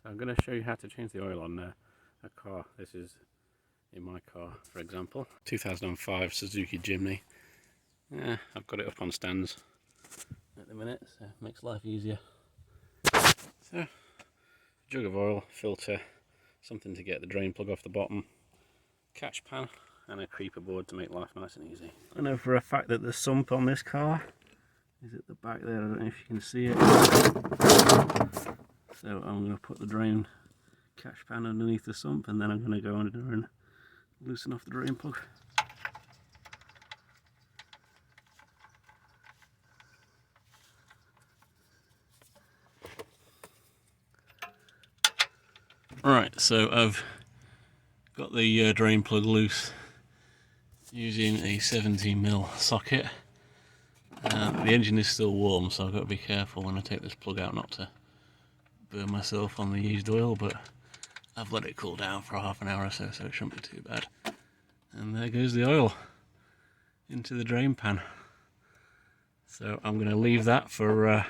So I'm going to show you how to change the oil on a car. This is in my car, for example, 2005 Suzuki Jimny. Yeah, I've got it up on stands at the minute, so it makes life easier. So, jug of oil, filter, something to get the drain plug off the bottom, catch pan, and a creeper board to make life nice and easy. I know for a fact that the sump on this car is at the back there. I don't know if you can see it. So I'm going to put the drain catch pan underneath the sump, and then I'm going to go under and loosen off the drain plug. Right, so I've got the drain plug loose using a 17mm socket. The engine is still warm, so I've got to be careful when I take this plug out not to burn myself on the used oil, but I've let it cool down for half an hour or so, so it shouldn't be too bad. And there goes the oil into the drain pan. So I'm going to leave that for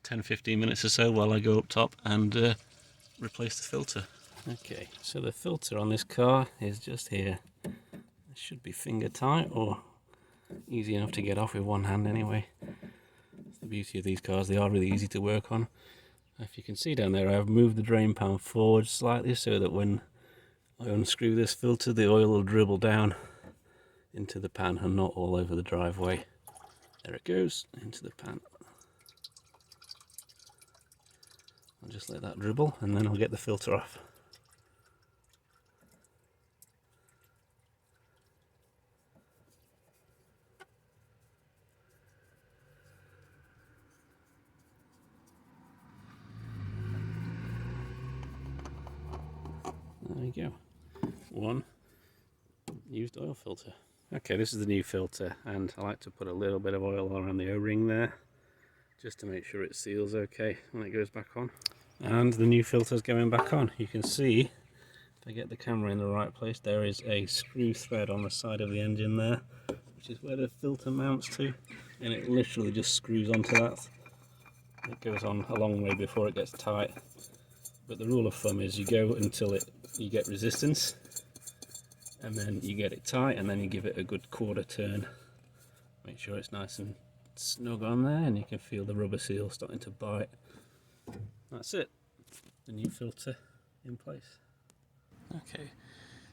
10-15 minutes or so while I go up top and replace the filter. Okay, so the filter on this car is just here. It should be finger tight or easy enough to get off with one hand anyway. That's the beauty of these cars, they are really easy to work on. If you can see down there, I've moved the drain pan forward slightly so that when I unscrew this filter, the oil will dribble down into the pan and not all over the driveway. There it goes, into the pan. I'll just let that dribble and then I'll get the filter off. There you go. One used oil filter. Okay, this is the new filter, and I like to put a little bit of oil around the O-ring there just to make sure it seals okay when it goes back on. And the new filter's going back on. You can see, if I get the camera in the right place, there is a screw thread on the side of the engine there, which is where the filter mounts to, and it literally just screws onto that. It goes on a long way before it gets tight, but the rule of thumb is you go until you get resistance, and then you get it tight, and then you give it a good quarter turn. Make sure it's nice and snug on there, and you can feel the rubber seal starting to bite. That's it, the new filter in place. Okay,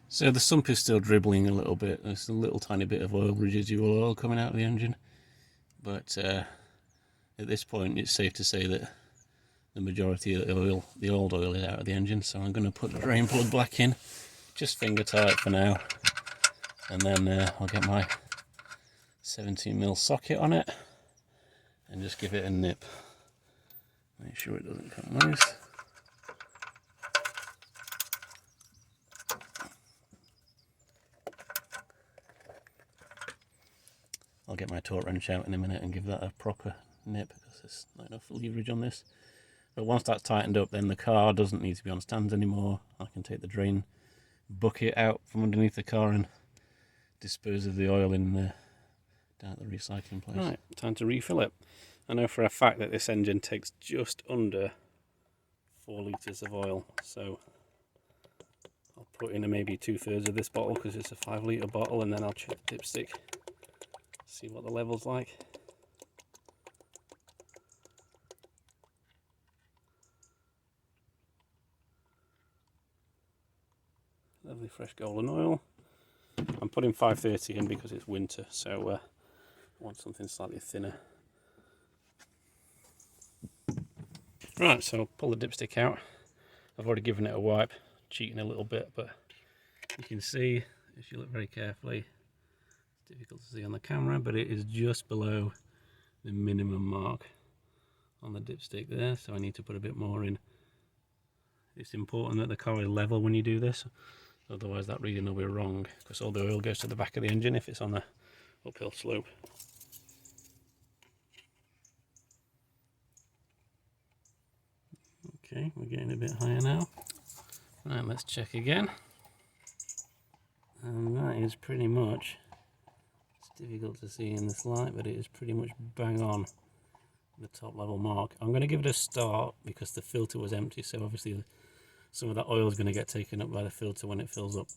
so the sump is still dribbling a little bit. There's a little tiny bit of oil, residual oil coming out of the engine, but at this point it's safe to say that the majority of the old oil is out of the engine. So I'm going to put the drain plug back in, just finger tight for now, and then I'll get my 17mm socket on it and just give it a nip. Make sure it doesn't come loose. I'll get my torque wrench out in a minute and give that a proper nip because there's not enough leverage on this. But once that's tightened up, then the car doesn't need to be on stands anymore. I can take the drain bucket out from underneath the car and dispose of the oil in down at the recycling place. Right, time to refill it. I know for a fact that this engine takes just under 4 litres of oil, so I'll put in maybe 2/3 of this bottle because it's a 5-litre bottle, and then I'll check the dipstick, see what the level's like. Lovely fresh golden oil. I'm putting 530 in because it's winter, so I want something slightly thinner. Right, so I'll pull the dipstick out. I've already given it a wipe, cheating a little bit, but you can see, if you look very carefully, it's difficult to see on the camera, but it is just below the minimum mark on the dipstick there, so I need to put a bit more in. It's important that the car is level when you do this, otherwise that reading will be wrong, because all the oil goes to the back of the engine if it's on the uphill slope. Okay, we're getting a bit higher now. Right, let's check again. And that is pretty much, it's difficult to see in this light, but it is pretty much bang on the top level mark. I'm going to give it a start because the filter was empty, so obviously some of that oil is going to get taken up by the filter when it fills up.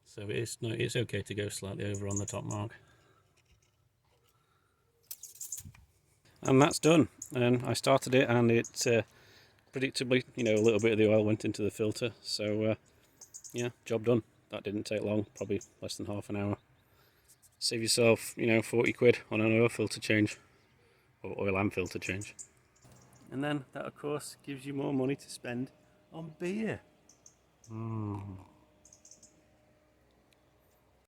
So it's okay to go slightly over on the top mark. And that's done. And I started it, and it predictably, a little bit of the oil went into the filter. So yeah, job done. That didn't take long, probably less than half an hour. Save yourself, 40 quid on an oil filter change, or oil and filter change. And then that, of course, gives you more money to spend on beer.